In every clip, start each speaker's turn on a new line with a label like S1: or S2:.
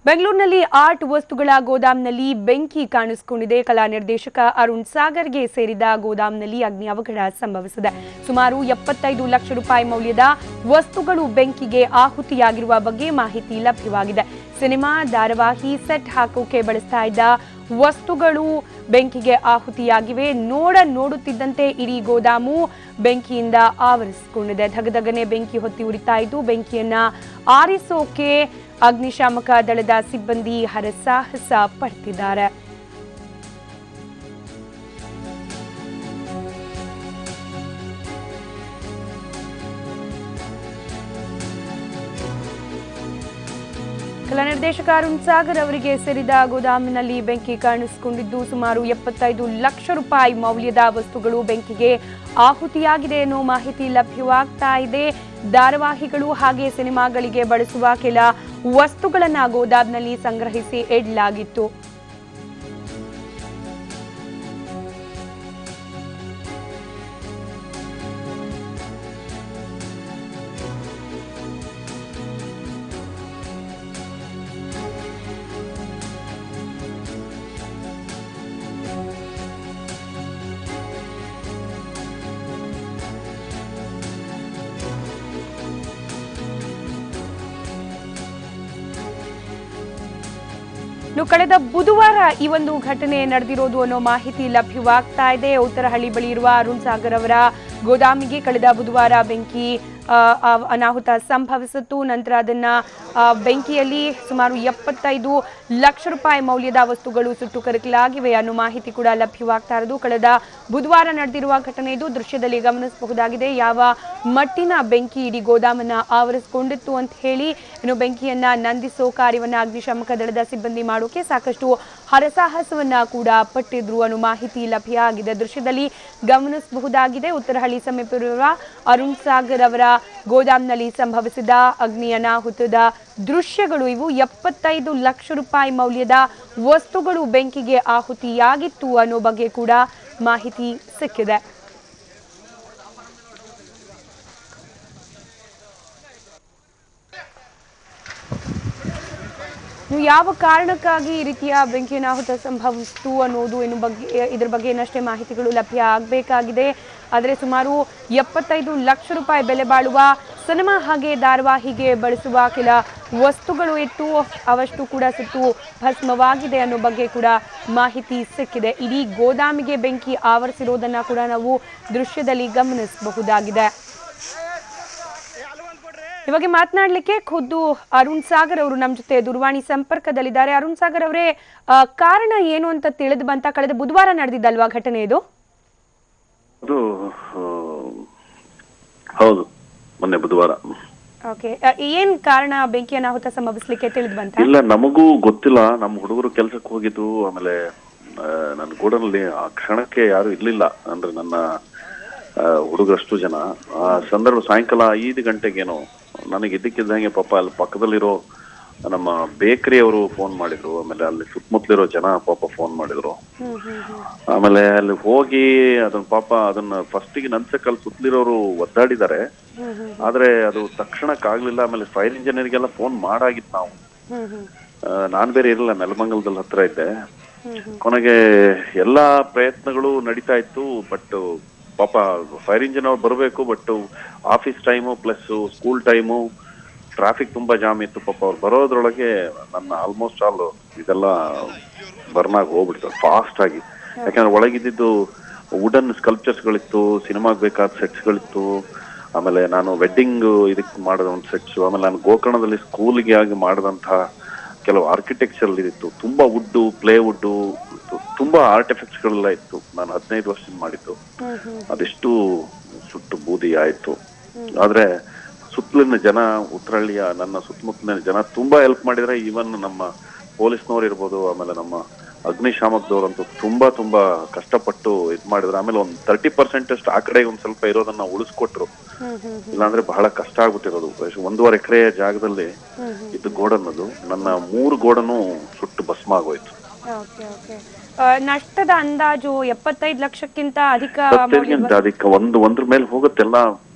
S1: ಬೆಂಗಳೂರಿನಲ್ಲಿ ಆರ್ಟ್ ವಸ್ತುಗಳ ಗೋದಾಮ್ನಲ್ಲಿ ಬೆಂಕಿ ಕಾಣಿಸಿಕೊಂಡಿದೆ. ಕಲಾ ನಿರ್ದೇಶಕ ಅರುಣ್ ಸಾಗರ್ಗೆ ಸೇರಿದ ಗೋದಾಮ್ನಲ್ಲಿ ಅಗ್ನಿ ಅವಘಡ ಸಂಭವಿಸಿದೆ. ಸುಮಾರು 75 ಲಕ್ಷ ರೂಪಾಯಿ ಮೌಲ್ಯದ ವಸ್ತುಗಳು ಬೆಂಕಿಗೆ ಆಹುತಿಯಾಗಿರುವ ಬಗ್ಗೆ ಮಾಹಿತಿ ಲಭ್ಯವಾಗಿದೆ. ಸಿನಿಮಾ ಧಾರಾವಾಹಿ ಸೆಟ್ ಹಾಕೋಕೆ ಬಳಸ್ತಾ ಇದ್ದ ವಸ್ತುಗಳು ಬೆಂಕಿಗೆ ಆಹುತಿಯಾಗಿವೆ. ನೋಡುತ್ತಿದ್ದಂತೆ ಇಡೀ ಗೋದಾಮು ಬೆಂಕಿಯಿಂದ ಆವರಿಸಿಕೊಂಡಿದೆ. ಧಗಧಗನೆ ಬೆಂಕಿ ಹೊತ್ತಿ ಉರಿತಾ ಇದ್ದು, ಬೆಂಕಿಯನ್ನ ಆರಿಸೋಕೆ ಅಗ್ನಿಶಾಮಕ ದಳದ ಸಿಬ್ಬಂದಿ ಹರಸಾಹಸ ಪಡ್ತಿದ್ದಾರೆ. ಕಲಾ ನಿರ್ದೇಶಕ ಅರುಣ್ ಸಾಗರ್ ಅವರಿಗೆ ಸೇರಿದ ಗೋದಾಮಿನಲ್ಲಿ ಬೆಂಕಿ ಕಾಣಿಸಿಕೊಂಡಿದ್ದು, ಸುಮಾರು 75 ಲಕ್ಷ ರೂಪಾಯಿ ಮೌಲ್ಯದ ವಸ್ತುಗಳು ಬೆಂಕಿಗೆ ಆಹುತಿಯಾಗಿದೆ ಅನ್ನೋ ಮಾಹಿತಿ ಲಭ್ಯವಾಗ್ತಾ ಇದೆ. ಧಾರಾವಾಹಿಗಳು ಹಾಗೆ ಸಿನಿಮಾಗಳಿಗೆ ಬಳಸುವ ಕೆಲ ವಸ್ತುಗಳನ್ನ ಗೋದಾಮ್ನಲ್ಲಿ ಸಂಗ್ರಹಿಸಿ ಇಡಲಾಗಿತ್ತು. ಕಳೆದ ಬುಧವಾರ ಈ ಒಂದು ಘಟನೆ ನಡೆದಿರೋದು ಅನ್ನೋ ಮಾಹಿತಿ ಲಭ್ಯವಾಗ್ತಾ ಇದೆ. ಉತ್ತರಹಳ್ಳಿ ಬಳಿ ಇರುವ ಅರುಣ್ ಸಾಗರ್ ಅವರ ಗೋದಾಮಿಗೆ ಕಳೆದ ಬುಧವಾರ ಬೆಂಕಿ ಅನಾಹುತ ಸಂಭವಿಸಿತ್ತು. ನಂತರ ಅದನ್ನ ಬೆಂಕಿಯಲ್ಲಿ ಸುಮಾರು 75 ಲಕ್ಷ ರೂಪಾಯಿ ಮೌಲ್ಯದ ವಸ್ತುಗಳು ಸುಟ್ಟು ಕರಕಲಾಗಿವೆ ಅನ್ನೋ ಮಾಹಿತಿ ಕೂಡ ಲಭ್ಯವಾಗ್ತಾ ಇರೋದು. ಕಳೆದ ಬುಧವಾರ ನಡೆದಿರುವ ಘಟನೆ ಇದು. ದೃಶ್ಯದಲ್ಲಿ ಗಮನಿಸಬಹುದಾಗಿದೆ ಯಾವ ಮಟ್ಟಿನ ಬೆಂಕಿ ಇಡೀ ಗೋದಾಮನ್ನ ಆವರಿಸಿಕೊಂಡಿತ್ತು ಅಂತ ಹೇಳಿ. ಇನ್ನು ಬೆಂಕಿಯನ್ನ ನಂದಿಸೋ ಕಾರ್ಯವನ್ನ ಅಗ್ನಿಶಾಮಕ ದಳದ ಸಿಬ್ಬಂದಿ ಮಾಡೋಕೆ ಸಾಕಷ್ಟು ಹರಸಾಹಸವನ್ನ ಕೂಡ ಪಟ್ಟಿದ್ರು ಅನ್ನೋ ಮಾಹಿತಿ ಲಭ್ಯ ಆಗಿದೆ. ದೃಶ್ಯದಲ್ಲಿ ಗಮನಿಸಬಹುದಾಗಿದೆ. ಉತ್ತರಹಳ್ಳಿ ಸಮೀಪವಿರುವ ಅರುಣ್ ಸಾಗರ್ ಅವರ ಗೋದಾಮ್ನಲ್ಲಿ ಸಂಭವಿಸಿದ ಅಗ್ನಿ ಅನಾಹುತದ ದೃಶ್ಯಗಳು ಇವು. 75 ಲಕ್ಷ ರೂಪಾಯಿ ಮೌಲ್ಯದ ವಸ್ತುಗಳು ಬೆಂಕಿಗೆ ಆಹುತಿಯಾಗಿತ್ತು ಅನ್ನೋ ಬಗ್ಗೆ ಕೂಡ ಮಾಹಿತಿ ಸಿಕ್ಕಿದೆ. ಯಾವ ಕಾರಣಕ್ಕಾಗಿ ಈ ರೀತಿಯ ಬೆಂಕಿ ಅನಾಹುತ ಸಂಭವಿಸಿತು ಅನ್ನೋದು ಇದ್ರ ಬಗ್ಗೆ ಇನ್ನಷ್ಟೇ ಮಾಹಿತಿಗಳು ಲಭ್ಯ ಆಗಬೇಕಾಗಿದೆ. ಆದರೆ ಸುಮಾರು 75 ಲಕ್ಷ ರೂಪಾಯಿ ಬೆಲೆ ಬಾಳುವ ಸಿನಿಮಾ ಹಾಗೆ ಧಾರಾವಾಹಿಗೆ ಬಳಸುವ ಕೆಲ ವಸ್ತುಗಳು ಇತ್ತು. ಅವಷ್ಟು ಕೂಡ ಸುಟ್ಟು ಭಸ್ಮವಾಗಿದೆ ಅನ್ನೋ ಬಗ್ಗೆ ಕೂಡ ಮಾಹಿತಿ ಸಿಕ್ಕಿದೆ. ಇಡೀ ಗೋದಾಮಿಗೆ ಬೆಂಕಿ ಆವರಿಸಿರೋದನ್ನ ಕೂಡ ನಾವು ದೃಶ್ಯದಲ್ಲಿ ಗಮನಿಸಬಹುದಾಗಿದೆ. ಇವಾಗ ಮಾತನಾಡಲಿಕ್ಕೆ ಖುದ್ದು ಅರುಣ್ ಸಾಗರ್ ಅವರು ನಮ್ಮ ಜೊತೆ ದೂರವಾಣಿ ಸಂಪರ್ಕದಲ್ಲಿದ್ದಾರೆ. ಅರುಣ್ ಸಾಗರ್ ಅವರೇ, ಕಾರಣ ಏನು ಅಂತ ತಿಳಿದು ಬಂತ? ಕಳೆದ ಬುಧವಾರ ನಡೆದಿದ್ದಲ್ವಾ ಘಟನೆ ಇದು?
S2: ಹೌದು, ಮೊನ್ನೆ ಬುಧವಾರ.
S1: ಓಕೆ, ಏನ್ ಕಾರಣ ಬೆಂಕಿ ಅನಾಹುತ ಸಂಭವಿಸ್ಲಿಕ್ಕೆ ತಿಳಿದು ಬಂತ?
S2: ಇಲ್ಲ, ನಮಗೂ ಗೊತ್ತಿಲ್ಲ. ನಮ್ಮ ಹುಡುಗರು ಕೆಲ್ಸಕ್ಕೆ ಹೋಗಿದ್ದು. ಆಮೇಲೆ ನನ್ನ ಗೋಡನಲ್ಲಿ ಆ ಕ್ಷಣಕ್ಕೆ ಯಾರು ಇರ್ಲಿಲ್ಲ. ಅಂದ್ರೆ ನನ್ನ ಹುಡುಗರಷ್ಟು ಜನ. ಆ ಸಂದರ್ಭ ಸಾಯಂಕಾಲ 5 ಗಂಟೆಗೇನೋ ನನಗೆ ಇದ್ದಕ್ಕಿದ್ದಂಗೆ ಪಾಪ ಅಲ್ಲಿ ಪಕ್ಕದಲ್ಲಿರೋ ನಮ್ಮ ಬೇಕರಿ ಅವರು ಫೋನ್ ಮಾಡಿದ್ರು. ಆಮೇಲೆ ಅಲ್ಲಿ ಸುತ್ತಮುತ್ತಲಿರೋ ಜನ ಪಾಪ ಫೋನ್ ಮಾಡಿದ್ರು. ಆಮೇಲೆ ಅಲ್ಲಿ ಹೋಗಿ ಅದನ್ನ ಫಸ್ಟಿಗೆ ನನ್ಸಕ್ಕಲ್ಲಿ ಸುತ್ತಲಿರೋರು ಒದ್ದಾಡಿದ್ದಾರೆ. ಆದ್ರೆ ಅದು ತಕ್ಷಣಕ್ಕಾಗ್ಲಿಲ್ಲ. ಆಮೇಲೆ ಫೈರ್ ಇಂಜಿನಿಯರ್ಗೆಲ್ಲ ಫೋನ್ ಮಾಡಾಗಿತ್ತು ನಾವು. ನಾನ್ ಬೇರೆ ಇರಲಿಲ್ಲ, ನೆಲಮಂಗಲದಲ್ಲಿ ಹತ್ರ ಇದ್ದೆ. ಕೊನೆಗೆ ಎಲ್ಲಾ ಪ್ರಯತ್ನಗಳು ನಡೀತಾ ಇತ್ತು. ಬಟ್ ಪಾಪ ಫೈರ್ ಇಂಜಿನ್ ಅವ್ರು ಬರಬೇಕು. But office time plus school time, traffic ತುಂಬಾ ಜಾಮ್ ಇತ್ತು. ಪಾಪ ಅವ್ರು ಬರೋದ್ರೊಳಗೆ ನನ್ನ ಆಲ್ಮೋಸ್ಟ್ ಆಲ್ ಇದೆಲ್ಲ ಬರ್ನ್ ಆಗಿ ಹೋಗ್ಬಿಡ್ತು ಫಾಸ್ಟ್ ಆಗಿ. ಯಾಕಂದ್ರೆ ಒಳಗಿದ್ದು ವುಡನ್ ಸ್ಕಲ್ಪ್ಚರ್ಸ್ ಗಳಿತ್ತು, ಸಿನಿಮಾಗ್ ಬೇಕಾದ ಸೆಟ್ಸ್ ಗಳಿತ್ತು. ಆಮೇಲೆ ನಾನು ವೆಡ್ಡಿಂಗ್ ಇದಕ್ಕೆ ಮಾಡಿದ ಒಂದು ಸೆಟ್ಸ್, ಆಮೇಲೆ ನಾನು ಗೋಕರ್ಣದಲ್ಲಿ ಸ್ಕೂಲ್ಗೆ ಆಗಿ ಮಾಡಿದಂತಹ ಕೆಲವು ಆರ್ಕಿಟೆಕ್ಚರ್ ಇದಿತ್ತು. ತುಂಬಾ ವುಡ್ಡು, ಪ್ಲೇ ವುಡ್ಡು, ತುಂಬಾ ಆರ್ಟ್ ಎಫೆಕ್ಟ್ಸ್ ಗಳೆಲ್ಲ ಇತ್ತು. ನಾನು 15 ವರ್ಷದಿಂದ ಮಾಡಿದ್ದು. ಅದೆಷ್ಟು ಸುಟ್ಟು ಬೂದಿ ಆಯ್ತು. ಆದ್ರೆ ಸುತ್ತಲಿನ ಜನ, ಉತ್ತರಹಳ್ಳಿಯ ನನ್ನ ಸುತ್ತಮುತ್ತಲಿನ ಜನ ತುಂಬಾ ಹೆಲ್ಪ್ ಮಾಡಿದ್ರೆ. ಈವನ್ ನಮ್ಮ ಪೊಲೀಸ್ನವ್ರು ಇರ್ಬೋದು, ಆಮೇಲೆ ನಮ್ಮ ಅಗ್ನಿಶಾಮಕದವ್ರಂತೂ ತುಂಬಾ ಕಷ್ಟಪಟ್ಟು ಇದ್ ಮಾಡಿದ್ರು. ಆಮೇಲೆ ಒಂದು 30% ಅಷ್ಟು ಆ ಕಡೆ ಒಂದ್ ಸ್ವಲ್ಪ ಇರೋದನ್ನ ಉಳಿಸ್ಕೊಟ್ರು. ಇಲ್ಲಾಂದ್ರೆ ಬಹಳ ಕಷ್ಟ ಆಗ್ಬಿಟ್ಟಿರೋದು. 1.5 ಎಕರೆ ಜಾಗದಲ್ಲಿ ಇದು ಗೋಡನ್ನದು ನನ್ನ 3 ಗೋಡನು ಸುಟ್ಟು ಭಸ್ಮ ಆಗೋಯ್ತು.
S1: ನಷ್ಟದ ಅಂದಾಜು 75 ಲಕ್ಷಕ್ಕಿಂತ ಅಧಿಕ
S2: ಒಂದ್ರ ಮೇಲೆ ಹೋಗುತ್ತೆಲ್ಲ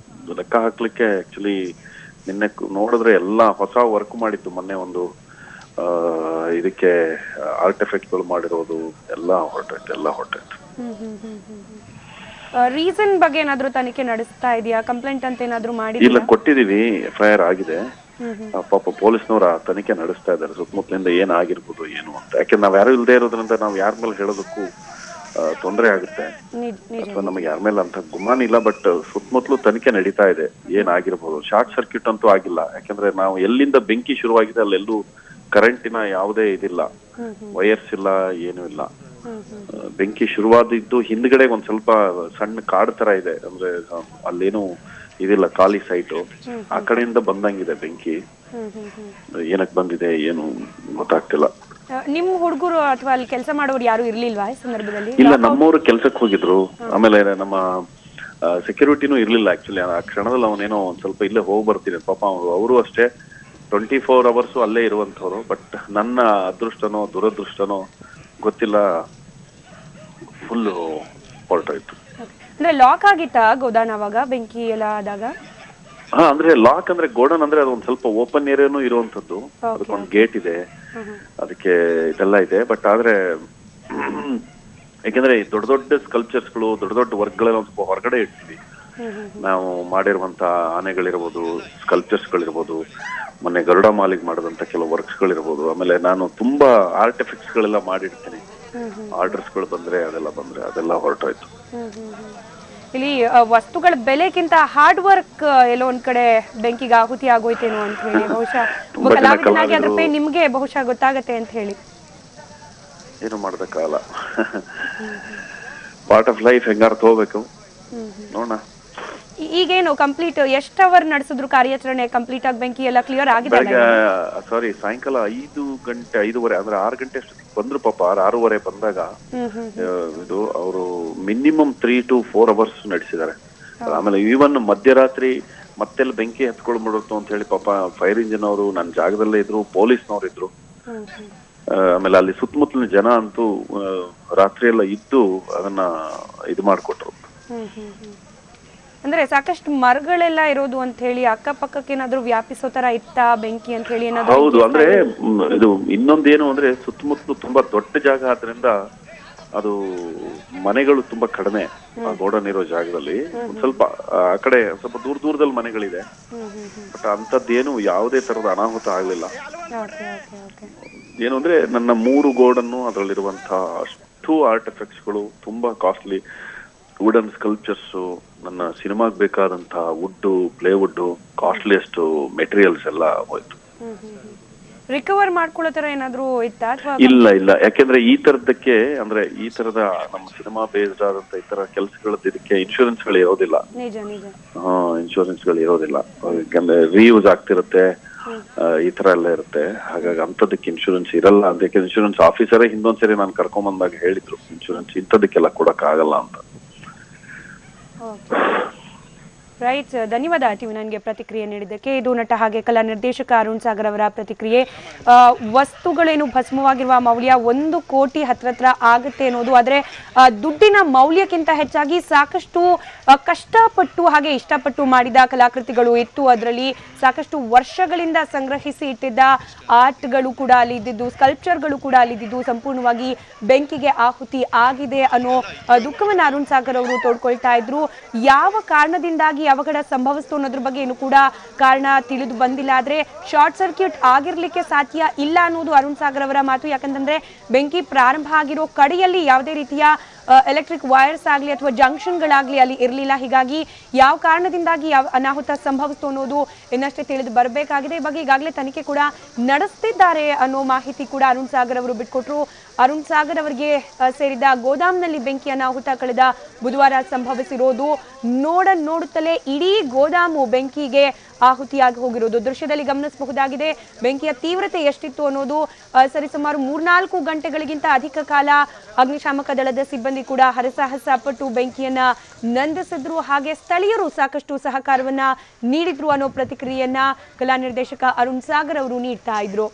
S2: ಲೆಕ್ಕ ಹಾಕ್ಲಿಕ್ಕೆ. ಆಕ್ಚುಲಿ ನಿನ್ನೆ ನೋಡಿದ್ರೆ ಎಲ್ಲ ಹೊಸ ವರ್ಕ್ ಮಾಡಿತ್ತು. ಮೊನ್ನೆ ಒಂದು ಇದಕ್ಕೆ ಆರ್ಟಿಫೆಕ್ಟ್ಗಳು ಮಾಡಿರೋದು ಎಲ್ಲ ಹೊರಟೋಯ್ತು.
S1: ರೀಸನ್ ಬಗ್ಗೆ ಏನಾದ್ರು ತನಿಖೆ ನಡೆಸ್ತಾ ಇದೆಯಾ? ಕಂಪ್ಲೇಂಟ್ ಅಂತ ಏನಾದ್ರು ಮಾಡಿ?
S2: ಇಲ್ಲ, ಕೊಟ್ಟಿದೀವಿ, FIR ಆಗಿದೆ. ಪಾಪ ಪೊಲೀಸ್ನವ್ರ ತನಿಖೆ ನಡೆಸ್ತಾ ಇದ್ದಾರೆ ಸುತ್ತಮುತ್ತಲಿಂದ ಏನಾಗಿರ್ಬೋದು ಏನು ಅಂತ. ಯಾಕೆಂದ್ರೆ ನಾವ್ ಯಾರು ಇಲ್ಲದೆ ಇರೋದ್ರಿಂದ ನಾವ್ ಯಾರ ಮೇಲೆ ಹೇಳೋದಕ್ಕೂ ತೊಂದರೆ ಆಗುತ್ತೆ. ಅಥವಾ ನಮಗೆ ಯಾರ ಮೇಲೆ ಅಂತ ಗುಮಾನ ಇಲ್ಲ, ಬಟ್ ಸುತ್ತಮುತ್ತಲು ತನಿಖೆ ನಡೀತಾ ಇದೆ. ಏನಾಗಿರ್ಬೋದು, ಶಾರ್ಟ್ ಸರ್ಕ್ಯೂಟ್ ಅಂತೂ ಆಗಿಲ್ಲ. ಯಾಕಂದ್ರೆ ನಾವು ಎಲ್ಲಿಂದ ಬೆಂಕಿ ಶುರುವಾಗಿದೆ ಅಲ್ಲೆಲ್ಲೂ ಕರೆಂಟಿನ ಯಾವುದೇ ಇದಿಲ್ಲ, ವೈರ್ಸ್ ಇಲ್ಲ, ಏನೂ ಇಲ್ಲ. ಬೆಂಕಿ ಶುರುವಾದಿದ್ದು ಹಿಂದ್ಗಡೆ ಒಂದ್ ಸ್ವಲ್ಪ ಸಣ್ಣ ಕಾಡು ತರ ಇದೆ, ಅಂದ್ರೆ ಅಲ್ಲೇನು ಇದಿಲ್ಲ, ಖಾಲಿ ಸೈಟು. ಆ ಕಡೆಯಿಂದ ಬಂದಂಗಿದೆ ಬೆಂಕಿ. ಏನಕ್ ಬಂದಿದೆ ಏನು ಗೊತ್ತಾಗ್ತಿಲ್ಲ.
S1: ನಿಮ್ ಹುಡುಗರು ಅಥವಾ ಅಲ್ಲಿ ಕೆಲಸ ಮಾಡೋರು ಯಾರು ಇರ್ಲಿಲ್ವಾ ಈ ಸಂದರ್ಭದಲ್ಲಿ?
S2: ಇಲ್ಲ, ನಮ್ಮವರು ಕೆಲ್ಸಕ್ಕೆ ಹೋಗಿದ್ರು. ಆಮೇಲೆ ನಮ್ಮ ಸೆಕ್ಯೂರಿಟಿನೂ ಇರ್ಲಿಲ್ಲ. ಆಕ್ಚುಲಿ ಆ ಕ್ಷಣದಲ್ಲಿ ಅವನೇನೋ ಒಂದ್ ಸ್ವಲ್ಪ ಇಲ್ಲೇ ಹೋಗಿ ಬರ್ತೀನಿ ಪಾಪ. ಅವರು ಅಷ್ಟೇ 24 hours ಅಲ್ಲೇ ಇರುವಂತವ್ರು. ಬಟ್ ನನ್ನ ಅದೃಷ್ಟನೋ ದುರದೃಷ್ಟನೋ ಗೊತ್ತಿಲ್ಲ, ಫುಲ್ ಹೊರಟೋಯ್ತು.
S1: ಅಂದ್ರೆ ಲಾಕ್ ಆಗಿತ್ತಾ ಗೋದಾನ್ ಅವಾಗ ಬೆಂಕಿ ಎಲ್ಲ ಆದಾಗ?
S2: ಹಾ, ಅಂದ್ರೆ ಲಾಕ್ ಅಂದ್ರೆ ಗೋಡನ್ ಅಂದ್ರೆ ಅದೊಂದ್ ಸ್ವಲ್ಪ ಓಪನ್ ಏರಿಯಾನು ಇರುವಂತದ್ದು. ಅದಕ್ಕೊಂದು ಗೇಟ್ ಇದೆ, ಅದಕ್ಕೆ ಇದೆಲ್ಲ ಇದೆ. ಬಟ್ ಆದ್ರೆ ಯಾಕೆಂದ್ರೆ ದೊಡ್ಡ ದೊಡ್ಡ ಸ್ಕಲ್ಪ್ಚರ್ಸ್ಗಳು, ದೊಡ್ಡ ದೊಡ್ಡ ವರ್ಕ್ಗಳೆಲ್ಲ ಒಂದ್ ಸ್ವಲ್ಪ ಹೊರಗಡೆ ಇಡ್ತೀವಿ ನಾವು. ಮಾಡಿರುವಂತ ಆನೆಗಳಿರ್ಬೋದು, ಸ್ಕಲ್ಪ್ಚರ್ಸ್ಗಳಿರ್ಬೋದು, ಮೊನ್ನೆ ಗರುಡ ಮಾಲಿಗೆ ಮಾಡಿದಂತ ಕೆಲವು ವರ್ಕ್ಸ್ಗಳಿರ್ಬೋದು. ಆಮೇಲೆ ನಾನು ತುಂಬಾ ಆರ್ಟಿಫಿಕ್ಸ್ ಗಳೆಲ್ಲ ಮಾಡಿರ್ತೀನಿ. ಆರ್ಡರ್ಸ್ಗಳು ಬಂದ್ರೆ ಅದೆಲ್ಲ ಹೊರಟೋಯ್ತು.
S1: ಇಲ್ಲಿ ವಸ್ತುಗಳ ಬೆಲೆಗಿಂತ ಹಾರ್ಡ್ ವರ್ಕ್ ಎಲ್ಲೋ ಒಂದ್ ಕಡೆ ಬೆಂಕಿಗೆ ಆಹುತಿ ಆಗೋಯ್ತೇನೋ ಅಂತ ಹೇಳಿ, ಬಹುಶಃ ಕಲಾವಿದನಾಗಿ ಅದ್ರ ಪೇ ನಿಮ್ಗೆ ಬಹುಶಃ ಗೊತ್ತಾಗತ್ತೆ ಅಂತ ಹೇಳಿ.
S2: ಏನು ಮಾಡೋದಕ್ಕಾಗಲ್ಲ, ಪಾರ್ಟ್ ಆಫ್ ಲೈಫ್. ಹೆಂಗಾರ ತಗೋಬೇಕು, ನೋಡೋಣ.
S1: ಈಗೇನು ಕಂಪ್ಲೀಟ್ ಎಷ್ಟು ಅವರ್ ನಡೆಸಿದ್ರು ಕಾರ್ಯಾಚರಣೆ? ಕಂಪ್ಲೀಟ್ ಆಗಿ ಬೆಂಕಿ ಎಲ್ಲ ಕ್ಲಿಯರ್ ಆಗಿದೆ?
S2: ಸಾಯಂಕಾಲ 5 ಗಂಟೆ 5:30 ಅಂದ್ರೆ 6 ಗಂಟೆ ಅಷ್ಟೊತ್ತಿಗೆ ಬಂದ್ರು ಪಾಪ. 6:30 ಬಂದಾಗ ಇದು ಅವರು ಮಿನಿಮಮ್ 3 to 4 hours ನಡೆಸಿದ್ದಾರೆ. ಆಮೇಲೆ ಈವನ್ ಮಧ್ಯರಾತ್ರಿ ಮತ್ತೆಲ್ಲ ಬೆಂಕಿ ಹತ್ಕೊಳ್ಬಿಡುತ್ತೋ ಅಂತ ಹೇಳಿ ಪಾಪ ಫೈರ್ ಇಂಜಿನ್ ಅವರು ನನ್ನ ಜಾಗದಲ್ಲೇ ಇದ್ರು, ಪೊಲೀಸ್ನವ್ರು ಇದ್ರು. ಆಮೇಲೆ ಅಲ್ಲಿ ಸುತ್ತಮುತ್ತಲಿನ ಜನ ಅಂತೂ ರಾತ್ರಿ ಎಲ್ಲ ಇದ್ದು ಅದನ್ನ ಇದು ಮಾಡ್ಕೊಟ್ರು.
S1: ಅಂದ್ರೆ ಸಾಕಷ್ಟು ಮರಗಳೆಲ್ಲ ಇರೋದು ಅಂತ ಹೇಳಿ ಅಕ್ಕಪಕ್ಕಕ್ಕೆ ಏನಾದ್ರು ವ್ಯಾಪಿಸೋ ತರ ಇತ್ತ ಬೆಂಕಿ ಅಂತ ಹೇಳಿ ಏನಾದ್ರು?
S2: ಹೌದು, ಅಂದ್ರೆ ಇದು ಇನ್ನೊಂದೇನು ಅಂದ್ರೆ ಸುತ್ತಮುತ್ತಲು ತುಂಬಾ ದೊಡ್ಡ ಜಾಗ ಆದ್ರಿಂದ ಅದು ಮನೆಗಳು ತುಂಬಾ ಕಡಿಮೆ. ಆ ಗೋಡನ್ ಇರೋ ಜಾಗದಲ್ಲಿ ಸ್ವಲ್ಪ ಆ ಕಡೆ ಸ್ವಲ್ಪ ದೂರದಲ್ಲಿ ಮನೆಗಳಿದೆ. ಬಟ್ ಅಂತದ್ದೇನು ಯಾವುದೇ ತರದ ಅನಾಹುತ ಆಗ್ಲಿಲ್ಲ. ಏನು ಅಂದ್ರೆ ನನ್ನ 3 ಗೋಡನ್ನು ಅದರಲ್ಲಿರುವಂತಹ ಅಷ್ಟು ಆರ್ಟಿಫೆಕ್ಟ್ಸ್ಗಳು ತುಂಬಾ ಕಾಸ್ಟ್ಲಿ ವುಡನ್ ಸ್ಕಲ್ಪ್ಚರ್ಸ್, ನನ್ನ ಸಿನಿಮಾಗ್ ಬೇಕಾದಂತಹ ವುಡ್, ಪ್ಲೇವುಡ್, ಕಾಸ್ಟ್ಲಿಯಸ್ಟ್ ಮೆಟೀರಿಯಲ್ಸ್ ಎಲ್ಲ ಹೋಯ್ತು.
S1: ರಿಕವರ್ ಮಾಡ್ಕೊಳ್ಳೋ ತರ ಏನಾದ್ರು ಇತ್ತಾ?
S2: ಇಲ್ಲ, ಯಾಕೆಂದ್ರೆ ಈ ತರದಕ್ಕೆ ಅಂದ್ರೆ ಈ ತರದ ನಮ್ಮ ಸಿನಿಮಾ ಬೇಸ್ಡ್ ಆದಂತ ಈ ತರ ಕೆಲಸಗಳದ್ದು ಇದಕ್ಕೆ ಇನ್ಶೂರೆನ್ಸ್ ಗಳು ಇರೋದಿಲ್ಲ. ಇನ್ಶೂರೆನ್ಸ್ ಗಳು ಇರೋದಿಲ್ಲ. ಯಾಕಂದ್ರೆ ರೀಯೂಸ್ ಆಗ್ತಿರುತ್ತೆ, ಈ ತರ ಎಲ್ಲ ಇರುತ್ತೆ. ಹಾಗಾಗಿ ಅಂತದಕ್ಕೆ ಇನ್ಶೂರೆನ್ಸ್ ಇರಲ್ಲ ಅಂತ. ಇನ್ಶೂರೆನ್ಸ್ ಆಫೀಸರೇ ಹಿಂದೊಂದ್ಸರಿ ನಾನು ಕರ್ಕೊಂಡ್ ಬಂದಾಗ ಹೇಳಿದ್ರು, ಇನ್ಶೂರೆನ್ಸ್ ಇಂಥದಕ್ಕೆಲ್ಲ ಕೊಡಕ್ ಆಗಲ್ಲ ಅಂತ.
S1: ರೈಟ್, ಧನ್ಯವಾದ ಟಿವಿ ನನಗೆ ಪ್ರತಿಕ್ರಿಯೆ ನೀಡಿದ್ದಕ್ಕೆ. ಇದು ನಟ ಹಾಗೆ ಕಲಾ ನಿರ್ದೇಶಕ ಅರುಣ್ ಸಾಗರ್ ಅವರ ಪ್ರತಿಕ್ರಿಯೆ. ವಸ್ತುಗಳೇನು ಭಸ್ಮವಾಗಿರುವ ಮೌಲ್ಯ 1 ಕೋಟಿ ಹತ್ರ ಆಗುತ್ತೆ ಅನ್ನೋದು. ಆದರೆ ದುಡ್ಡಿನ ಮೌಲ್ಯಕ್ಕಿಂತ ಹೆಚ್ಚಾಗಿ ಸಾಕಷ್ಟು ಕಷ್ಟಪಟ್ಟು ಹಾಗೆ ಇಷ್ಟಪಟ್ಟು ಮಾಡಿದ ಕಲಾಕೃತಿಗಳು ಇತ್ತು. ಅದರಲ್ಲಿ ಸಾಕಷ್ಟು ವರ್ಷಗಳಿಂದ ಸಂಗ್ರಹಿಸಿ ಇಟ್ಟಿದ್ದ ಆರ್ಟ್ಗಳು ಕೂಡ ಅಲ್ಲಿ ಇದ್ದಿದ್ದು, ಸ್ಕಲ್ಪ್ಚರ್ಗಳು ಕೂಡ ಅಲ್ಲಿದ್ದು ಸಂಪೂರ್ಣವಾಗಿ ಬೆಂಕಿಗೆ ಆಹುತಿ ಆಗಿದೆ ಅನ್ನೋ ದುಃಖವನ್ನು ಅರುಣ್ ಸಾಗರ್ ಅವರು ತೋಡ್ಕೊಳ್ತಾ ಇದ್ರು. ಯಾವ ಕಾರಣದಿಂದಾಗಿ ಅವಘಡ ಸಂಭವಿಸಿತು ಅನ್ನೋದ್ರ ಬಗ್ಗೆ ಏನು ಕೂಡ ಕಾರಣ ತಿಳಿದು ಬಂದಿಲ್ಲ. ಆದ್ರೆ ಶಾರ್ಟ್ ಸರ್ಕ್ಯೂಟ್ ಆಗಿರ್ಲಿಕ್ಕೆ ಸಾಧ್ಯ ಇಲ್ಲ ಅನ್ನೋದು ಅರುಣ್ ಸಾಗರ್ ಅವರ ಮಾತು. ಯಾಕಂತಂದ್ರೆ ಬೆಂಕಿ ಪ್ರಾರಂಭ ಆಗಿರೋ ಕಡೆಯಲ್ಲಿ ಯಾವುದೇ ರೀತಿಯ ಎಲೆಕ್ಟ್ರಿಕ್ ವೈರ್ಸ್ ಆಗಲಿ ಅಥವಾ ಜಂಕ್ಷನ್ಗಳಾಗಲಿ ಅಲ್ಲಿ ಇರಲಿಲ್ಲ. ಹೀಗಾಗಿ ಯಾವ ಕಾರಣದಿಂದಾಗಿ ಯಾವ ಅನಾಹುತ ಸಂಭವಿಸಿತು ಅನ್ನೋದು ಇನ್ನಷ್ಟೇ ತಿಳಿದು ಬರಬೇಕಾಗಿದೆ. ಈ ಬಗ್ಗೆ ಈಗಾಗಲೇ ತನಿಖೆ ಕೂಡ ನಡೆಸ್ತಿದ್ದಾರೆ ಅನ್ನೋ ಮಾಹಿತಿ ಕೂಡ ಅರುಣ್ ಸಾಗರ್ ಅವರು ಬಿಟ್ಕೊಟ್ರು. ಅರುಣ್ ಸಾಗರ್ ಅವರಿಗೆ ಸೇರಿದ ಗೋದಾಮ್ನಲ್ಲಿ ಬೆಂಕಿ ಅನಾಹುತ ಕಳೆದ ಬುಧವಾರ ಸಂಭವಿಸಿರೋದು. ನೋಡುತ್ತಲೇ ಇಡೀ ಗೋದಾಮು ಬೆಂಕಿಗೆ ಆಹುತಿಯಾಗಿ ಹೋಗಿರೋದು ದೃಶ್ಯದಲ್ಲಿ ಗಮನಿಸಬಹುದಾಗಿದೆ. ಬೆಂಕಿಯ ತೀವ್ರತೆ ಎಷ್ಟಿತ್ತು ಅನ್ನೋದು ಸರಿಸುಮಾರು 3-4 ಗಂಟೆಗಳಿಗಿಂತ ಅಧಿಕ ಕಾಲ ಅಗ್ನಿಶಾಮಕ ದಳದ ಸಿಬ್ಬಂದಿ ಕೂಡ ಹರಸಾಹಸ ಪಟ್ಟು ಬೆಂಕಿಯನ್ನ ನಂದಿಸಿದ್ರು. ಹಾಗೆ ಸ್ಥಳೀಯರು ಸಾಕಷ್ಟು ಸಹಕಾರವನ್ನ ನೀಡಿದ್ರು ಅನ್ನೋ ಪ್ರತಿಕ್ರಿಯೆಯನ್ನ ಕಲಾ ನಿರ್ದೇಶಕ ಅರುಣ್ ಸಾಗರ್ ಅವರು ನೀಡ್ತಾ ಇದ್ರು.